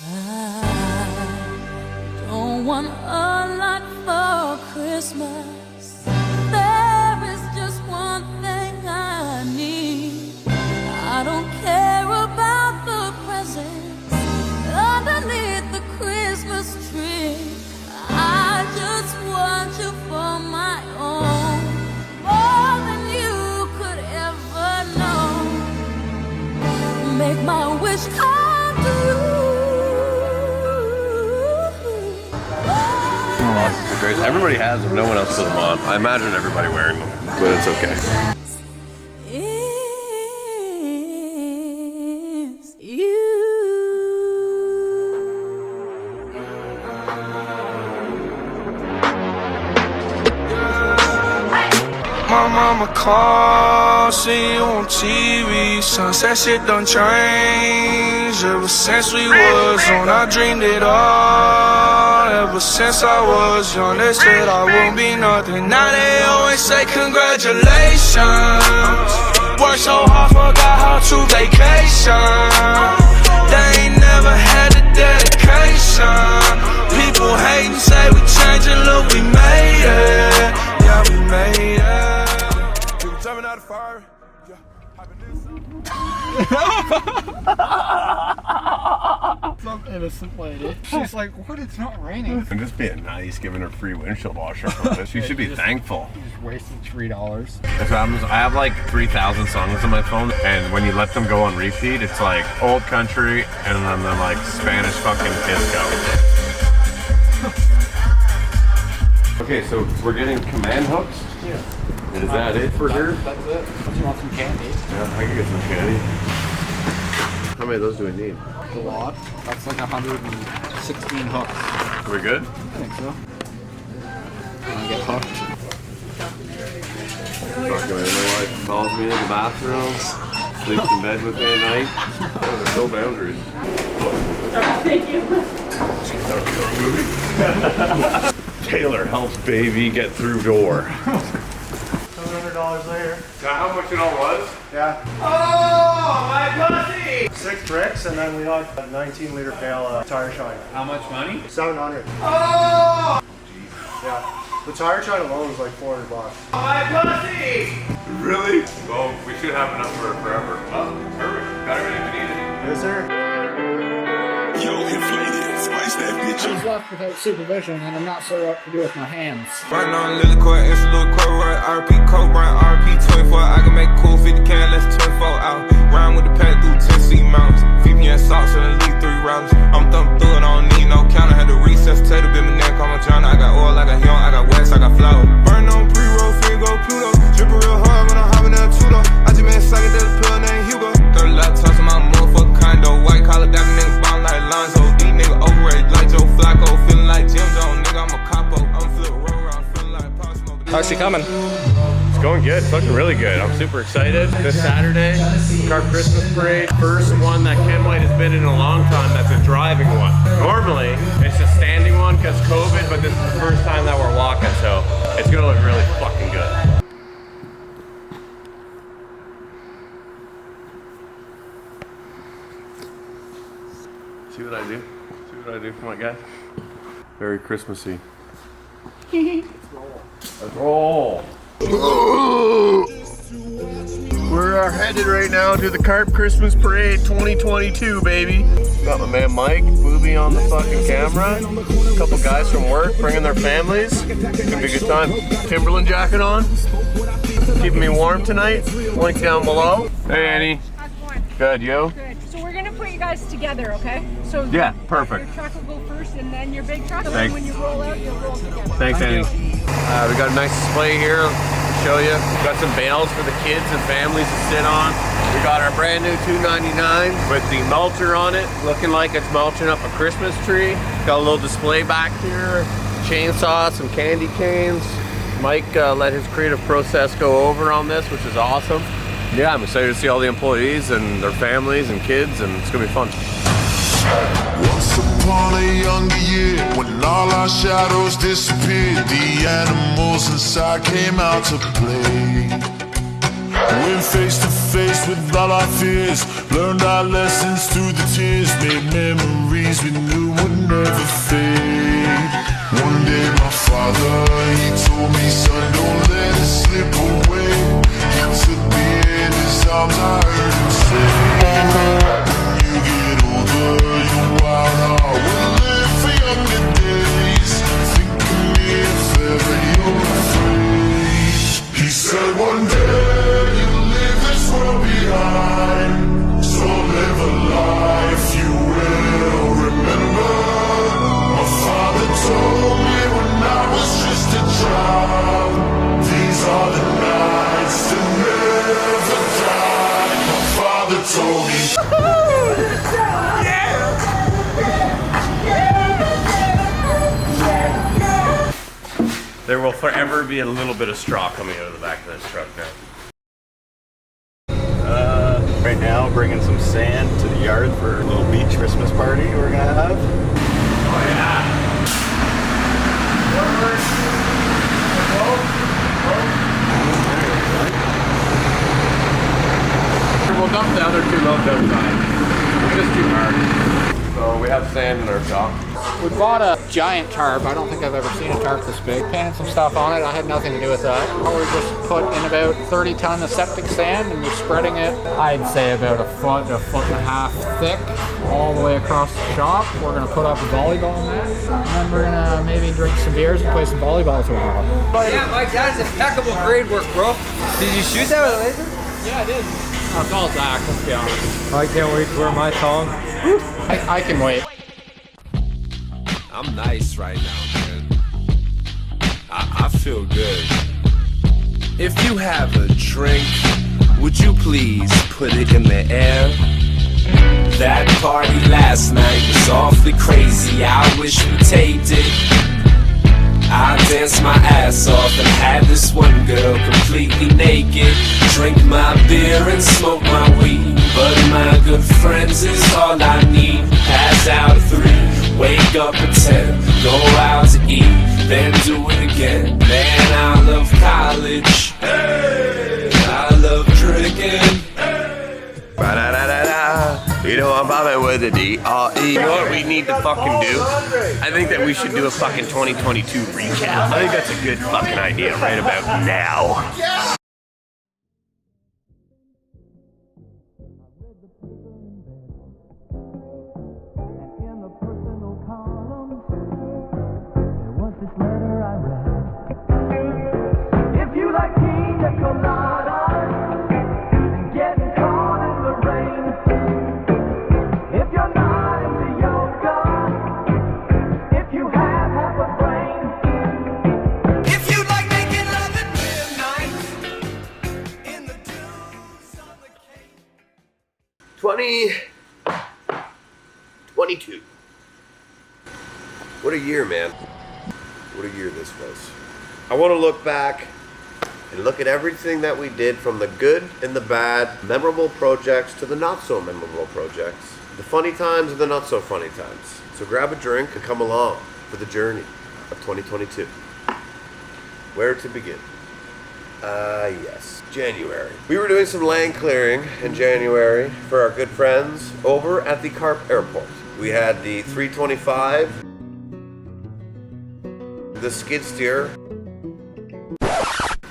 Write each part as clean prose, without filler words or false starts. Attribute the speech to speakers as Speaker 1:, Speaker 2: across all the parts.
Speaker 1: I don't want a lot for Christmas. There is just one thing I need. I don't care about the presents underneath the Christmas tree. I just want you for my own, more than you could ever know. Make my wish come true.
Speaker 2: Oh, this is great. Everybody has them. No one else put them on. I imagine everybody wearing them, but it's okay.
Speaker 1: It's you.
Speaker 3: My mama called, see you on TV. Sunset shit done changed. Ever since we was on, I dreamed it all. Ever since I was young, they said I won't be nothing. Now they always say congratulations. Worked so hard, forgot how to vacation. They ain't never had the dedication. People hate and say we changing, look, we made it. Yeah, we made it. Jumping out of fire.
Speaker 4: Some innocent lady. She's like, what? It's not raining.
Speaker 2: I'm just being nice, giving her free windshield washer from this. She should be thankful.
Speaker 4: You just wasted $3.
Speaker 2: That's what happens. I have like 3,000 songs on my phone, and when you let them go on repeat, it's like old country and then the like Spanish fucking disco. Okay, so we're getting command hooks?
Speaker 4: Yeah.
Speaker 2: Is that it for her?
Speaker 4: That's it. Do you want some candy?
Speaker 2: Yeah, I can get some candy. How many of those do we need?
Speaker 4: A lot. That's like 116 hooks.
Speaker 2: Are we good?
Speaker 4: I think so. Wanna get hooked?
Speaker 2: Fucking my wife calls me in the bathroom, sleeps in bed with me at night. There's no boundaries.
Speaker 1: Thank you.
Speaker 2: Taylor helps baby get through door.
Speaker 5: $700 later.
Speaker 2: Is that how much it all was?
Speaker 5: Yeah.
Speaker 2: Oh, my pussy!
Speaker 5: 6 bricks, and then we got a 19-liter pail tire shine.
Speaker 4: How much money?
Speaker 5: 700.
Speaker 2: Oh!
Speaker 5: Yeah. The tire shine alone is like $400.
Speaker 2: My pussy! Really? Well, we should have enough for forever. Oh, perfect. Got everything we needed.
Speaker 5: Yes, sir.
Speaker 3: Yo, inflated, spice that bitch
Speaker 4: I was left without supervision, and I'm not sure what to do with my hands.
Speaker 3: Right now, Lily Court, it's a little court, right? RP Coke, right? RP 24. I can make cool 50 can, less 24 out. Round with the pack through Tennessee mountains. VPN socks in the lead 3 rounds. I'm thumping through it, I don't need no counter. Had to resuscitate a bit, my neck on my John. I got oil, I got young, I got west, I got flow. Burn on pre-roll, free go Pluto. Drippin' real hard when I'm hopping that Tudo. I just been sucking to the pill named Hugo. 30 laptops in my motherfucking condo. White collar, that niggas ballin' like Lonzo. These niggas overrated like Joe Flacco. Feeling like Jim Jones, nigga, I'm a capo. I'm flip roll around, feeling like Cosmo.
Speaker 4: How's she coming?
Speaker 2: It's going good. It's looking really good. I'm super excited. This Saturday, Carp Christmas Parade. First one that Ken White has been in a long time that's a driving one. Normally, it's a standing one because COVID, but this is the first time that we're walking, so it's going to look really fucking good. See what I do? See what I do for my guy? Very Christmassy. Let's roll. We're headed right now to the Carp Christmas Parade 2022, baby. Got my man Mike, Wooby on the fucking camera. A couple guys from work bringing their families. It's gonna be a good time. Timberland jacket on. Keeping me warm tonight. Link down below. Hey Annie.
Speaker 6: How's it going?
Speaker 2: Good, yo?
Speaker 6: Good. So we're gonna put you guys together, okay? So
Speaker 2: Yeah, perfect.
Speaker 6: Your truck will go first, and then your big truck. And
Speaker 2: Thanks.
Speaker 6: then when you roll out, you'll roll together.
Speaker 2: Thanks, Annie. We got a nice display here to show you. We got some bales for the kids and families to sit on. We got our brand new $2.99 with the mulcher on it, looking like it's mulching up a Christmas tree. Got a little display back here, chainsaw, some candy canes. Mike let his creative process go over on this, which is awesome. Yeah, I'm excited to see all the employees and their families and kids, and it's gonna be fun.
Speaker 7: Once upon a younger year, when all our shadows disappeared, the animals inside came out to play. Went face to face faced with all our fears. Learned our lessons through the tears. Made memories we knew would never fade. One day my father, he told me, son, don't let it slip away. He took me in his arms, I heard him say, when you get older, your wild heart will live for younger days. Think of me if ever you're afraid. He said one day you'll leave this world behind, so live a life you will remember. My father told me when I was just a child, these are the nights that never die. My father told me.
Speaker 2: There will forever be a little bit of straw coming out of the back of this truck now.
Speaker 5: Right now, bringing some sand to the yard for a little beach Christmas party we're gonna have.
Speaker 2: Oh yeah! We'll dump the other 2 loads outside. It's just too hard. So we have sand in our shop.
Speaker 4: We bought a giant tarp. I don't think I've ever seen a tarp this big. Painted some stuff on it. I had nothing to do with that. We're just put in about 30 tons of septic sand and we're spreading it, I'd say about a foot and a half thick all the way across the shop. We're going to put up a volleyball net and then we're going to maybe drink some beers and play some volleyball for a while.
Speaker 8: Yeah, Mike, that is impeccable grade work, bro. Did you shoot that with a laser?
Speaker 4: Yeah, I did. Oh, it's all Zach, let's be honest.
Speaker 8: I can't wait to wear my thong.
Speaker 4: I can wait.
Speaker 9: I'm nice right now, man. I feel good. If you have a drink, would you please put it in the air? That party last night was awfully crazy. I wish we taped it. I danced my ass off and had this one girl completely naked. Drink my beer and smoke my weed, but my good friends is all I need. Pass out at 3, wake up at 10, go out to eat, then do it again. Man, I love college. Hey, I love drinking.
Speaker 2: You know, I'm bobbing with a D-R-E. You know what we need to fucking do? I think that we should do a fucking 2022 recap. I think that's a good fucking idea right about now. What a year, man. What a year this was. I want to look back and look at everything that we did, from the good and the bad, memorable projects to the not so memorable projects, the funny times and the not so funny times. So grab a drink and come along for the journey of 2022. Where to begin? Yes, January. We were doing some land clearing in January for our good friends over at the Carp Airport. We had the 325, the skid steer,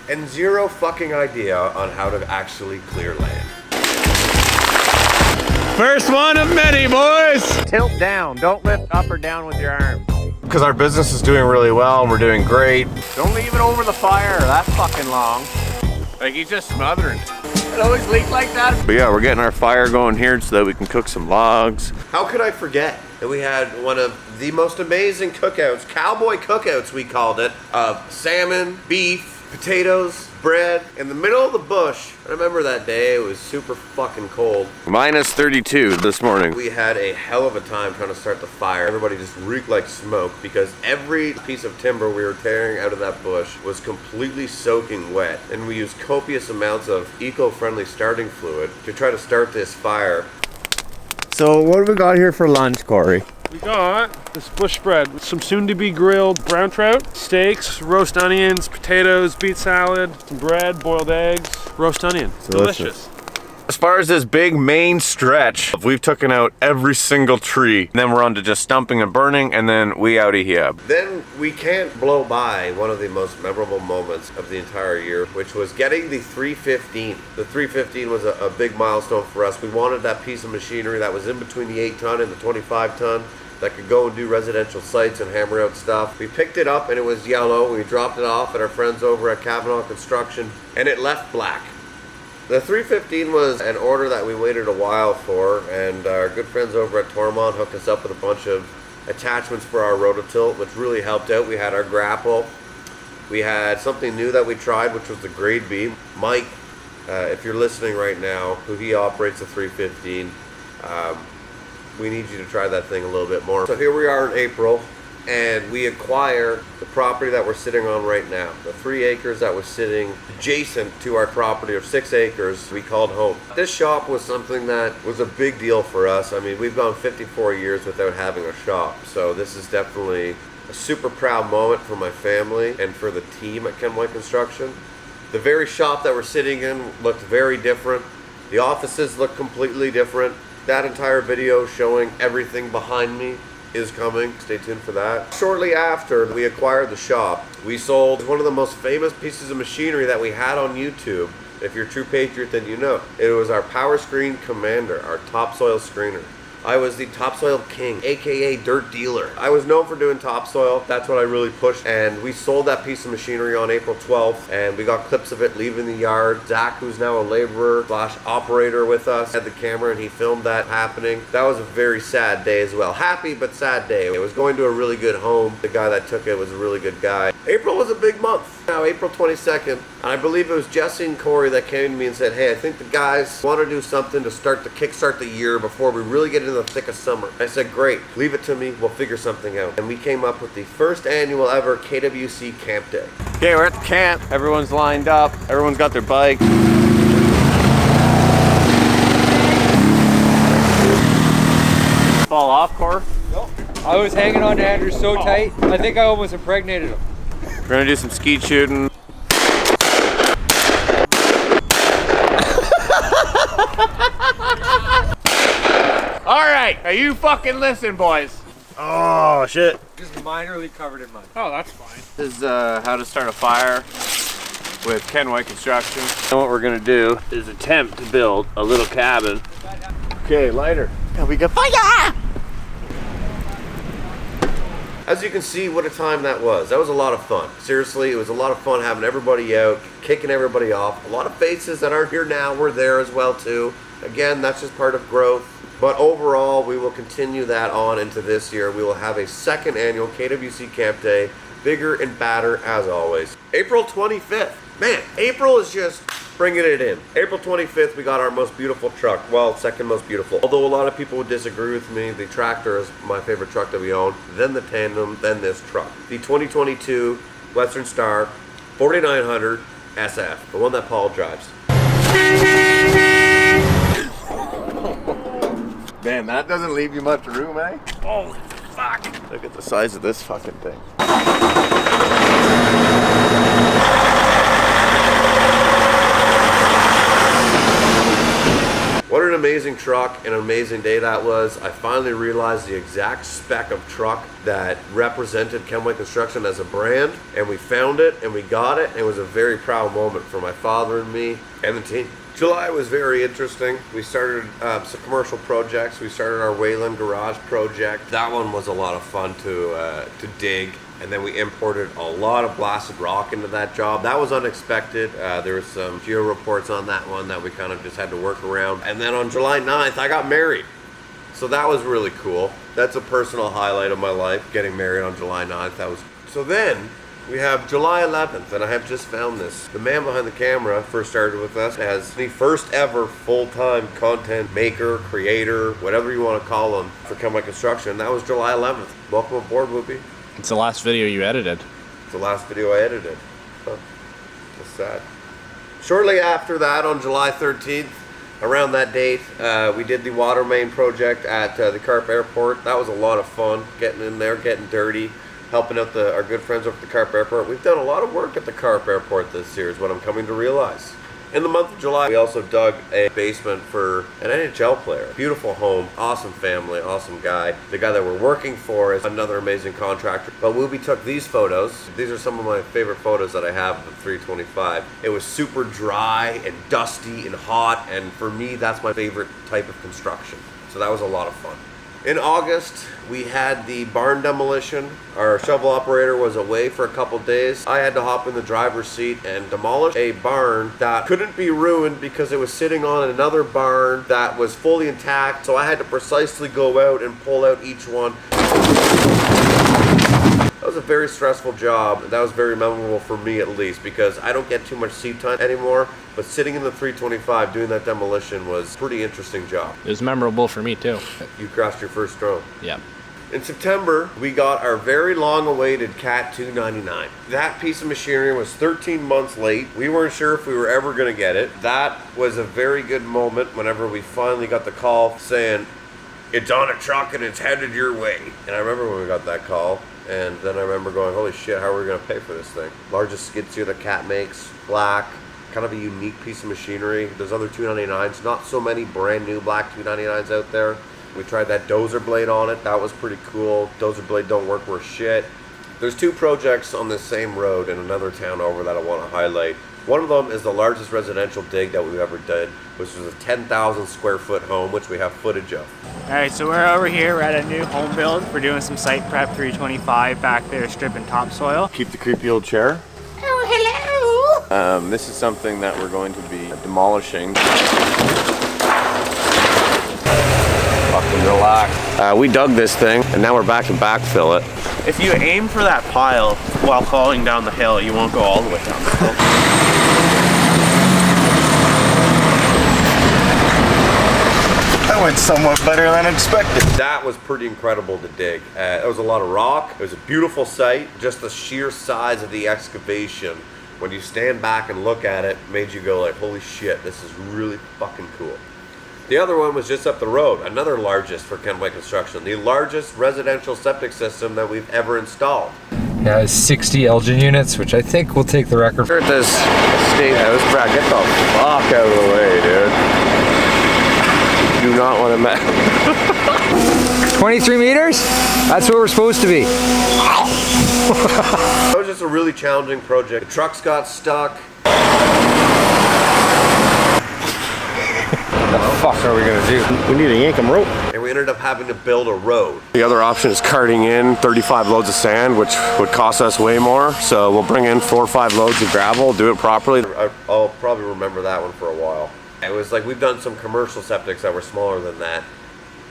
Speaker 2: and zero fucking idea on how to actually clear land.
Speaker 5: First one of many, boys.
Speaker 2: Tilt down, don't lift up or down with your arms.
Speaker 5: Because our business is doing really well and we're doing great.
Speaker 2: Don't leave it over the fire that fucking long. Like he's just smothering it. It always leaks like that. But yeah, we're getting our fire going here so that we can cook some logs. How could I forget that we had one of the most amazing cookouts, cowboy cookouts we called it, of salmon, beef, potatoes, bread, in the middle of the bush. I remember that day, it was super fucking cold. Minus 32 this morning. We had a hell of a time trying to start the fire. Everybody just reeked like smoke because every piece of timber we were tearing out of that bush was completely soaking wet. And we used copious amounts of eco-friendly starting fluid to try to start this fire. So what have we got here for lunch, Corey?
Speaker 5: We got this bush spread, some soon-to-be grilled brown trout, steaks, roast onions, potatoes, beet salad, some bread, boiled eggs, roast onion. Delicious. As far as this big main stretch, we've taken out every single tree. And then we're on to just stumping and burning, and then we out of here.
Speaker 2: Then we can't blow by one of the most memorable moments of the entire year, which was getting the 315. The 315 was a big milestone for us. We wanted that piece of machinery that was in between the 8-ton and the 25-ton that could go and do residential sites and hammer out stuff. We picked it up and it was yellow. We dropped it off at our friends over at Kavanaugh Construction and it left black. The 315 was an order that we waited a while for, and our good friends over at Tormont hooked us up with a bunch of attachments for our rototilt, which really helped out. We had our grapple. We had something new that we tried, which was the grade beam. Mike, if you're listening right now, who he operates the 315, we need you to try that thing a little bit more. So here we are in April, and we acquire the property that we're sitting on right now. The 3 acres that was sitting adjacent to our property of 6 acres, we called home. This shop was something that was a big deal for us. I mean, we've gone 54 years without having a shop, so this is definitely a super proud moment for my family and for the team at Kenway Construction. The very shop that we're sitting in looked very different. The offices look completely different. That entire video showing everything behind me is coming. Stay tuned for that. Shortly after we acquired the shop, we sold one of the most famous pieces of machinery that we had on YouTube. If you're a true patriot, then you know. It was our Power Screen Commander, our topsoil screener. I was the topsoil king, aka dirt dealer. I was known for doing topsoil. That's what I really pushed. And we sold that piece of machinery on April 12th, and we got clips of it leaving the yard. Zach, who's now a laborer / operator with us, had the camera and he filmed that happening. That was a very sad day as well. Happy but sad day. It was going to a really good home. The guy that took it was a really good guy. April was a big month. Now April 22nd, and I believe it was Jesse and Corey that came to me and said, hey, I think the guys want to do something to kickstart the year before we really get into the thick of summer. I said, great, leave it to me, we'll figure something out. And we came up with the first annual ever KWC Camp Day.
Speaker 5: Okay, we're at the camp. Everyone's lined up. Everyone's got their bikes. Fall off, Cor?
Speaker 8: Nope. I was hanging on to Andrew so tight, I think I almost impregnated him.
Speaker 5: We're gonna do some skeet shooting. All right, now you fucking listen, boys.
Speaker 2: Oh, shit.
Speaker 8: Just minorly covered in mud. Oh, that's fine.
Speaker 5: This is how to start a fire with Kenway Construction. And what we're gonna do is attempt to build a little cabin. Okay, lighter. And we got fire!
Speaker 2: As you can see, what a time that was. That was a lot of fun. Seriously, it was a lot of fun having everybody out, kicking everybody off. A lot of faces that aren't here now were there as well too. Again, that's just part of growth. But overall, we will continue that on into this year. We will have a second annual KWC Camp Day, bigger and badder as always. April 25th. Man, April is just bringing it in. April 25th, we got our most beautiful truck. Well, second most beautiful. Although a lot of people would disagree with me, the tractor is my favorite truck that we own, then the tandem, then this truck. The 2022 Western Star 4900 SF, the one that Paul drives.
Speaker 5: Man, that doesn't leave you much room, eh?
Speaker 2: Oh, fuck.
Speaker 5: Look at the size of this fucking thing.
Speaker 2: What an amazing truck, an amazing day that was. I finally realized the exact spec of truck that represented Kenway Construction as a brand, and we found it and we got it, and it was a very proud moment for my father and me and the team. July was very interesting. We started some commercial projects. We started our Wayland Garage project. That one was a lot of fun to dig. And then we imported a lot of blasted rock into that job. That was unexpected. There was some geo reports on that one that we kind of just had to work around. And then on July 9th, I got married. So that was really cool. That's a personal highlight of my life, getting married on July 9th. So then we have July 11th, and I have just found this. The man behind the camera first started with us as the first ever full-time content maker, creator, whatever you want to call him, for Kenway Construction. That was July 11th. Welcome aboard, Wooby.
Speaker 10: It's the last video you edited.
Speaker 2: It's the last video I edited. Huh. That's sad. Shortly after that, on July 13th, around that date, we did the water main project at the Carp Airport. That was a lot of fun, getting in there, getting dirty, helping out our good friends over at the Carp Airport. We've done a lot of work at the Carp Airport this year is what I'm coming to realize. In the month of July, we also dug a basement for an NHL player. Beautiful home, awesome family, awesome guy. The guy that we're working for is another amazing contractor. But Wooby took these photos. These are some of my favorite photos that I have of the 325. It was super dry and dusty and hot, and for me, that's my favorite type of construction. So that was a lot of fun. In August, we had the barn demolition. Our shovel operator was away for a couple days. I had to hop in the driver's seat and demolish a barn that couldn't be ruined because it was sitting on another barn that was fully intact. So I had to precisely go out and pull out each one. That was a very stressful job. That was very memorable for me, at least, because I don't get too much seat time anymore. But sitting in the 325 doing that demolition was a pretty interesting job.
Speaker 10: It was memorable for me too.
Speaker 2: You crossed your first stroke.
Speaker 10: Yeah.
Speaker 2: In September, we got our very long-awaited Cat 299. That piece of machinery was 13 months late. We weren't sure if we were ever going to get it. That was a very good moment whenever we finally got the call saying, "It's on a truck and it's headed your way." And I remember when we got that call, and then I remember going, holy shit, how are we going to pay for this thing? Largest skid steer that Cat makes, black, kind of a unique piece of machinery. There's other 299s, not so many brand new black 299s out there. We tried that dozer blade on it. That was pretty cool. Dozer blade don't work worth shit. There's two projects on this same road in another town over that I want to highlight. One of them is the largest residential dig that we've ever did, which was a 10,000 square foot home, which we have footage of.
Speaker 11: Alright, so we're over here. We're at a new home build. We're doing some site prep 325 back there, stripping topsoil.
Speaker 5: Keep the creepy old chair.
Speaker 11: Oh, hello!
Speaker 5: This is something that we're going to be demolishing.
Speaker 2: Fucking relax. We dug this thing, and now we're back to backfill it.
Speaker 11: If you aim for that pile while falling down the hill, you won't go all the way down the hill.
Speaker 5: That went somewhat better than expected.
Speaker 2: That was pretty incredible to dig. There was a lot of rock. It was a beautiful site. Just the sheer size of the excavation, when you stand back and look at it, made you go like, holy shit, this is really fucking cool. The other one was just up the road, another largest for Kenway Construction, the largest residential septic system that we've ever installed.
Speaker 8: Yeah, it's 60 Elgin units, which I think will take the record.
Speaker 2: Here at this state house, Brad, get the fuck out of the way, dude. Do not want to mess.
Speaker 8: 23 meters? That's what we're supposed to be.
Speaker 2: That was just a really challenging project. The trucks got stuck.
Speaker 8: What the fuck are we gonna do?
Speaker 5: We need a yankum rope.
Speaker 2: And we ended up having to build a road. The other option is carting in 35 loads of sand, which would cost us way more. So we'll bring in 4 or 5 loads of gravel, do it properly. I'll probably remember that one for a while. It was like we've done some commercial septics that were smaller than that.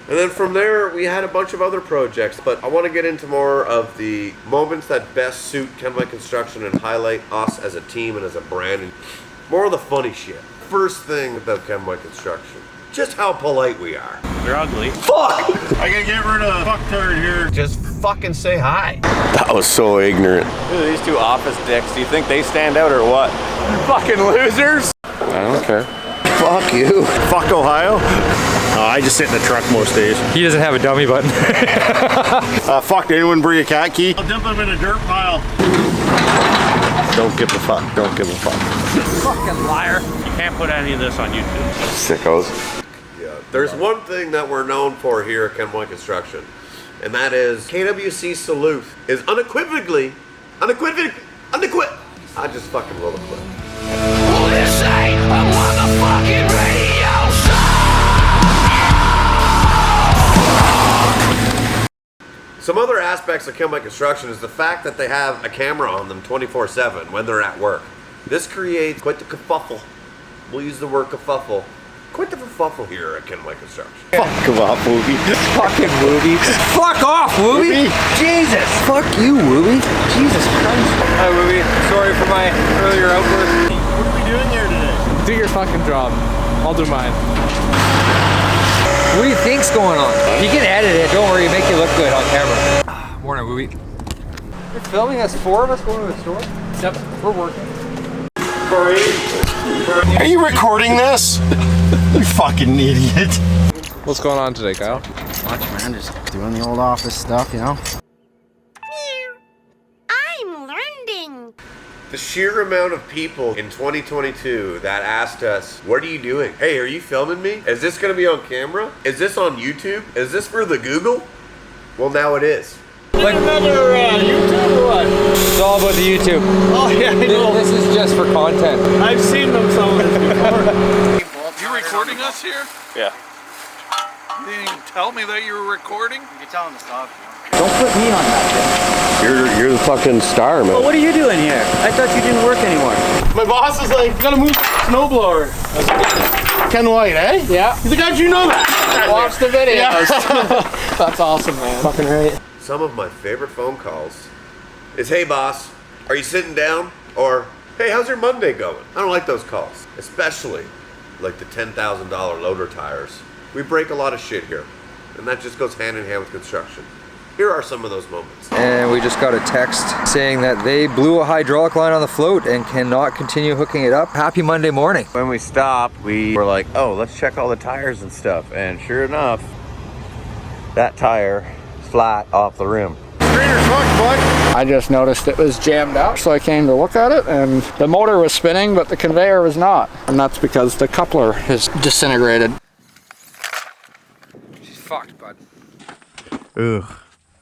Speaker 2: And then from there, we had a bunch of other projects, but I want to get into more of the moments that best suit Kenway Construction and highlight us as a team and as a brand, and more of the funny shit. First thing about Kenway Construction, just how polite we are.
Speaker 11: They're ugly.
Speaker 2: Fuck!
Speaker 5: I gotta get rid of the fucktard here.
Speaker 2: Just fucking say hi.
Speaker 5: That was so ignorant.
Speaker 10: Who are these two office dicks? Do you think they stand out or what? You fucking losers!
Speaker 5: I don't care.
Speaker 2: Fuck you.
Speaker 5: Fuck Ohio. I just sit in the truck most days.
Speaker 8: He doesn't have a dummy button.
Speaker 5: Fuck, did anyone bring a cat key? I'll dump him in a dirt pile. Don't give a fuck. Don't give a fuck.
Speaker 11: Fucking liar. You can't put any of this on YouTube.
Speaker 5: Sickos.
Speaker 2: Yeah. There's one thing that we're known for here at Kenway Construction, and that is KWC salute is unequivocally. I just fucking rolled a clip.
Speaker 1: Well, this ain't a motherfucking radio show.
Speaker 2: Some other aspects of Kenway Construction is the fact that they have a camera on them 24/7 when they're at work. This creates quite the kerfuffle. We'll use the word kerfuffle. Quite the kerfuffle here at Kenway Construction.
Speaker 5: Fuck off, Wooby.
Speaker 8: Fucking Wooby. Fuck off, Wooby! Jesus! Fuck you, Wooby. Jesus Christ. Hi, Wooby. Sorry for my earlier outburst.
Speaker 5: What are we doing here today?
Speaker 10: Do your fucking job. I'll do mine.
Speaker 8: What do you think's going on? You can edit it, don't worry, make you look good on camera. Morning, Wooby. You're filming us, 4 of us going to the store? Yep, we're working.
Speaker 5: Are you recording this? You fucking idiot.
Speaker 10: What's going on today, Kyle?
Speaker 12: Watch, man, just doing the old office stuff, you know?
Speaker 1: I'm learning.
Speaker 2: The sheer amount of people in 2022 that asked us, what are you doing? Hey, are you filming me? Is this gonna be on camera? Is this on YouTube? Is this for the Google? Well, now it is.
Speaker 8: Like another YouTube or what? It's all about the YouTube. Oh yeah, I know. This is just for content.
Speaker 13: I've seen them some of this before. You recording us here?
Speaker 10: Yeah.
Speaker 13: You didn't even tell me that you were recording?
Speaker 12: You can tell him to stop.
Speaker 8: Don't put me on that.
Speaker 2: You're the fucking star, man.
Speaker 8: Well, what are you doing here? I thought you didn't work anymore.
Speaker 13: My boss is like, gotta move the snowblower. Ken White, eh?
Speaker 8: Yeah.
Speaker 13: He's like, how'd you know that?
Speaker 8: Watch the videos. That's awesome, man.
Speaker 13: Fucking right.
Speaker 2: Some of my favorite phone calls is, hey boss, are you sitting down? Or, hey, how's your Monday going? I don't like those calls, especially like the $10,000 loader tires. We break a lot of shit here, and that just goes hand in hand with construction. Here are some of those moments.
Speaker 14: And we just got a text saying that they blew a hydraulic line on the float and cannot continue hooking it up. Happy Monday morning.
Speaker 10: When we stopped, we were like, oh, let's check all the tires and stuff. And sure enough, that tire is flat off the rim.
Speaker 4: I just noticed it was jammed up, so I came to look at it, and the motor was spinning, but the conveyor was not. And that's because the coupler is disintegrated.
Speaker 14: She's fucked, bud.
Speaker 10: Ugh.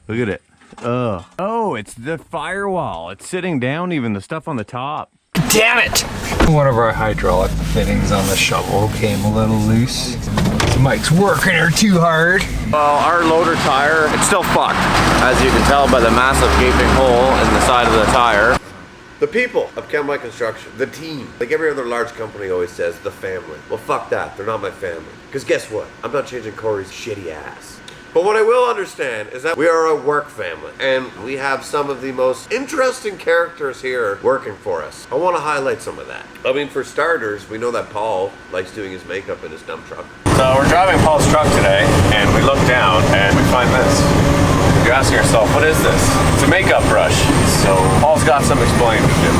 Speaker 10: Look at it. Ugh. Oh, it's the firewall. It's sitting down even, the stuff on the top.
Speaker 14: Damn it! One of our hydraulic fittings on the shovel came a little loose. So Mike's working her too hard.
Speaker 10: Well, our loader tire, it's still fucked. As you can tell by the massive gaping hole in the side of the tire.
Speaker 2: The people of Kenway Construction, the team, like every other large company always says, the family. Well, fuck that, they're not my family. Because guess what? I'm not changing Corey's shitty ass. But what I will understand is that we are a work family, and we have some of the most interesting characters here working for us. I want to highlight some of that. I mean, for starters, we know that Paul likes doing his makeup in his dump truck.
Speaker 10: So we're driving Paul's truck today, and we look down, and we find this. You're asking yourself, what is this? It's a makeup brush. So Paul's got some explaining to do.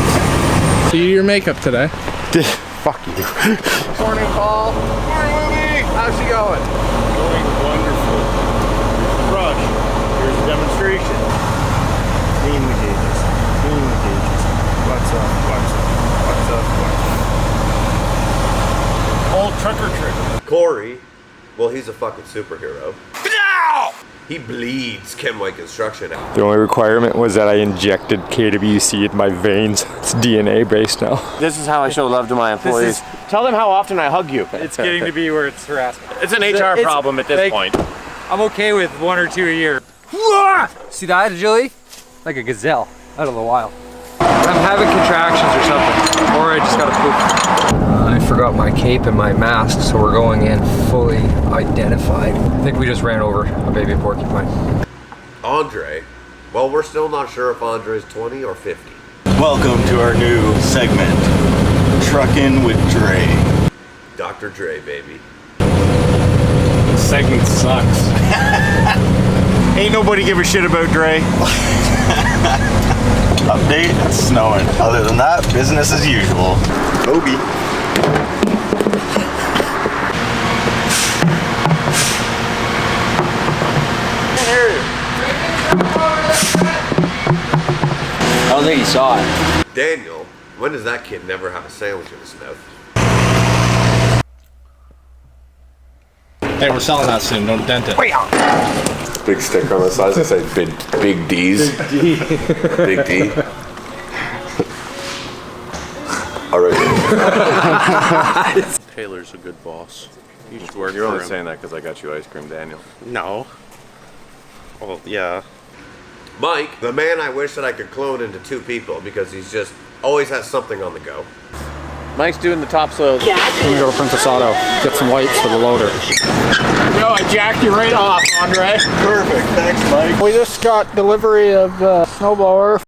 Speaker 13: Do your makeup today.
Speaker 10: Fuck you.
Speaker 2: Morning, Paul. Morning, Wooby. How's she going?
Speaker 13: Going wonderful. Brush. Here's a demonstration. Clean the gauges. Clean the gauges. What's up? What's up? What's up? What's up? Old trick or treat.
Speaker 2: Corey, well, he's a fucking superhero. He bleeds Kenway Construction out.
Speaker 15: The only requirement was that I injected KWC in my veins. It's DNA based now.
Speaker 10: This is how I show love to my employees. Tell them how often I hug you.
Speaker 8: It's getting to be where it's harassment.
Speaker 10: It's an HR problem at this point.
Speaker 8: I'm okay with 1 or 2 a year.
Speaker 14: See that agility? Like a gazelle out of the wild. I'm having contractions or something. Or I just gotta poop. I forgot my cape and my mask, so we're going in fully identified. I think we just ran over a baby porcupine.
Speaker 2: Andre, well, we're still not sure if Andre is 20 or 50.
Speaker 16: Welcome to our new segment, Truckin' with Dre.
Speaker 2: Dr. Dre, baby.
Speaker 13: This segment sucks.
Speaker 16: Ain't nobody give a shit about Dre. Update, it's snowing. Other than that, business as usual. Obi.
Speaker 8: I don't think he saw it.
Speaker 2: Daniel, when does that kid never have a sandwich in his mouth?
Speaker 13: Hey, we're selling that soon. Don't dent it.
Speaker 2: Big sticker on the side that says big D's. Big D. All right.
Speaker 5: Taylor's a good boss. You should
Speaker 10: You're only saying that because I got you ice cream, Daniel.
Speaker 5: No. Well, yeah.
Speaker 2: Mike, the man I wish that I could clone into 2 people because he's just always has something on the go.
Speaker 10: Mike's doing the topsoil.
Speaker 4: We're gonna go to Princess Auto, get some lights for the loader. Yo, I jacked you right off, Andre.
Speaker 16: Perfect, thanks Mike.
Speaker 4: We just got delivery of snowblower.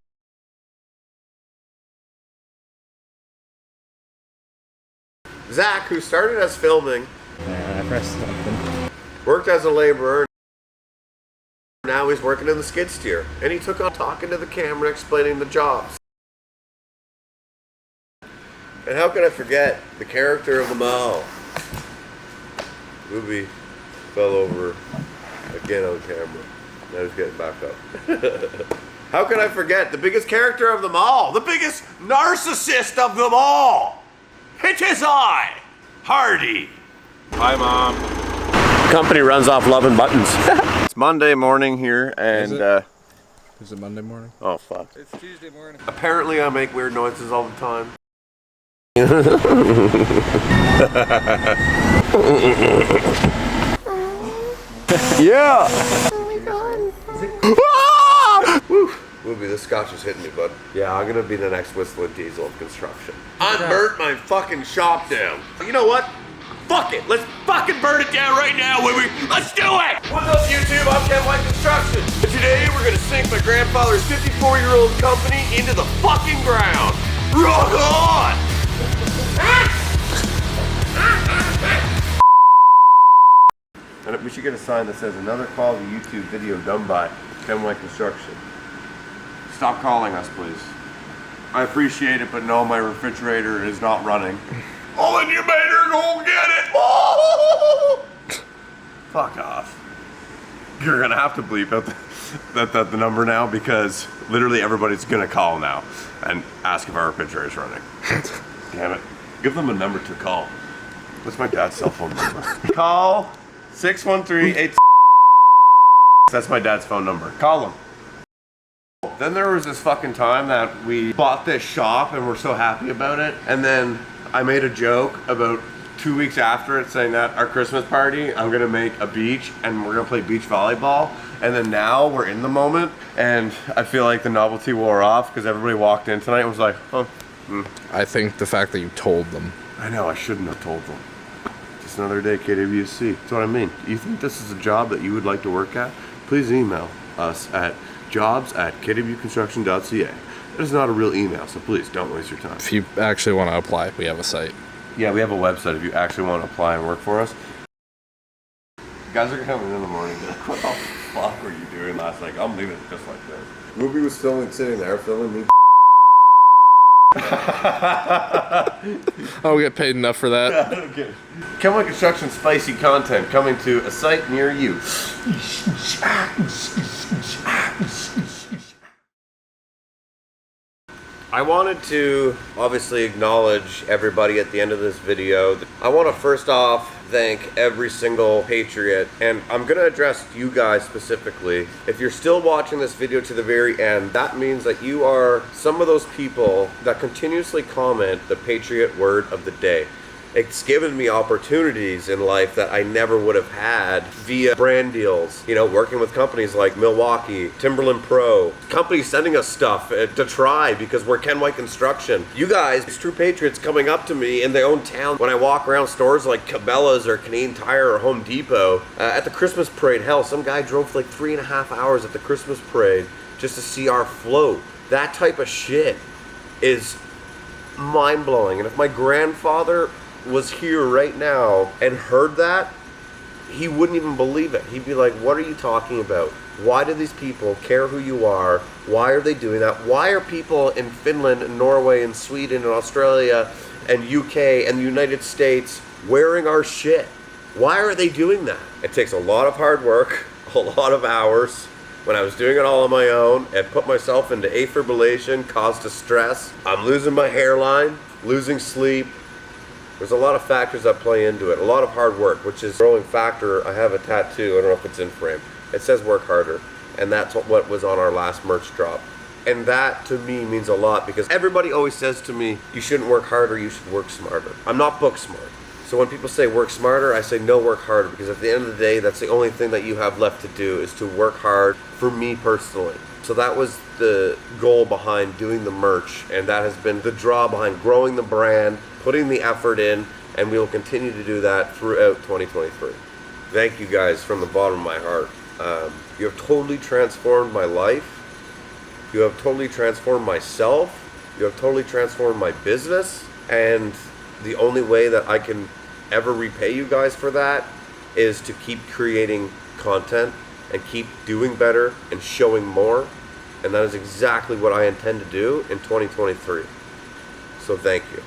Speaker 2: Zach, who started as filming,
Speaker 8: I pressed something.
Speaker 2: worked as a laborer, now he's working in the skid steer, and he took on talking to the camera, explaining the jobs. And how can I forget the character of them all? Wooby fell over again on camera. Now he's getting back up. How can I forget the biggest character of them all? The biggest narcissist of them all! It is I, Hardy.
Speaker 10: Hi, Mom.
Speaker 2: Company runs off love and buttons. It's Monday morning here, and
Speaker 17: Is it Monday morning?
Speaker 2: oh fuck.
Speaker 17: It's Tuesday morning.
Speaker 2: Apparently I make weird noises all the time. Yeah!
Speaker 1: Oh my god.
Speaker 2: Ah! Woo! Wooby, this scotch is hitting me, bud. Yeah, I'm gonna be the next Whistling Diesel of construction. I burnt my fucking shop down. You know what? Fuck it! Let's fucking burn it down right now, Wooby! Let's do it! What's up, YouTube? I'm Ken White Construction. And today we're gonna sink my grandfather's 54-year-old company into the fucking ground. Rock on! And we should get a sign that says another quality YouTube video done by Ken White Construction. Stop calling us, please. I appreciate it, but no, my refrigerator is not running. Oh, then you made her go get it! Oh! Fuck off. You're gonna have to bleep out the number now, because literally everybody's gonna call now and ask if our refrigerator is running. Damn it. Give them a number to call. What's my dad's cell phone number? Call 613-8. That's my dad's phone number. Call him. Then there was this fucking time that we bought this shop and we're so happy about it. And then I made a joke about 2 weeks after it saying that our Christmas party, I'm gonna make a beach and we're gonna play beach volleyball. And then now we're in the moment and I feel like the novelty wore off because everybody walked in tonight and was like, oh.
Speaker 17: I think the fact that you told them.
Speaker 2: I know, I shouldn't have told them. Just another day, KWC. That's what I mean. You think this is a job that you would like to work at? Please email us at jobs@kwconstruction.ca. It is not a real email, so please don't waste your time.
Speaker 17: If you actually want to apply, we have a site.
Speaker 2: Yeah, we have a website if you actually want to apply and work for us. You guys are coming in the morning. What the fuck were you doing last night? I'm leaving it just like this. Ruby was filming, sitting there, filming me.
Speaker 17: Oh, we get paid enough for that?
Speaker 2: Okay. Ken White Construction spicy content coming to a site near you. I wanted to obviously acknowledge everybody at the end of this video. I want to first off thank every single patriot, and I'm gonna address you guys specifically. If you're still watching this video to the very end, that means that you are some of those people that continuously comment the patriot word of the day. It's given me opportunities in life that I never would have had via brand deals. You know, working with companies like Milwaukee, Timberland Pro, companies sending us stuff to try because we're Ken White Construction. You guys, these true patriots coming up to me in their own town when I walk around stores like Cabela's or Canadian Tire or Home Depot. At the Christmas parade, hell, some guy drove for like 3.5 hours at the Christmas parade just to see our float. That type of shit is mind-blowing. And if my grandfather was here right now and heard that, he wouldn't even believe it. He'd be like, what are you talking about? Why do these people care who you are? Why are they doing that? Why are people in Finland and Norway and Sweden and Australia and UK and the United States wearing our shit? Why are they doing that? It takes a lot of hard work, a lot of hours. When I was doing it all on my own, it put myself into afibrillation, caused distress. I'm losing my hairline, losing sleep. There's a lot of factors that play into it. A lot of hard work, which is a growing factor. I have a tattoo. I don't know if it's in frame. It says work harder. And that's what was on our last merch drop. And that to me means a lot because everybody always says to me, you shouldn't work harder, you should work smarter. I'm not book smart. So when people say work smarter, I say no, work harder, because at the end of the day, that's the only thing that you have left to do is to work hard for me personally. So that was the goal behind doing the merch, and that has been the draw behind growing the brand, putting the effort in, and we will continue to do that throughout 2023. Thank you guys from the bottom of my heart. You have totally transformed my life. You have totally transformed myself. You have totally transformed my business. And the only way that I can ever repay you guys for that is to keep creating content and keep doing better and showing more. And that is exactly what I intend to do in 2023. So thank you.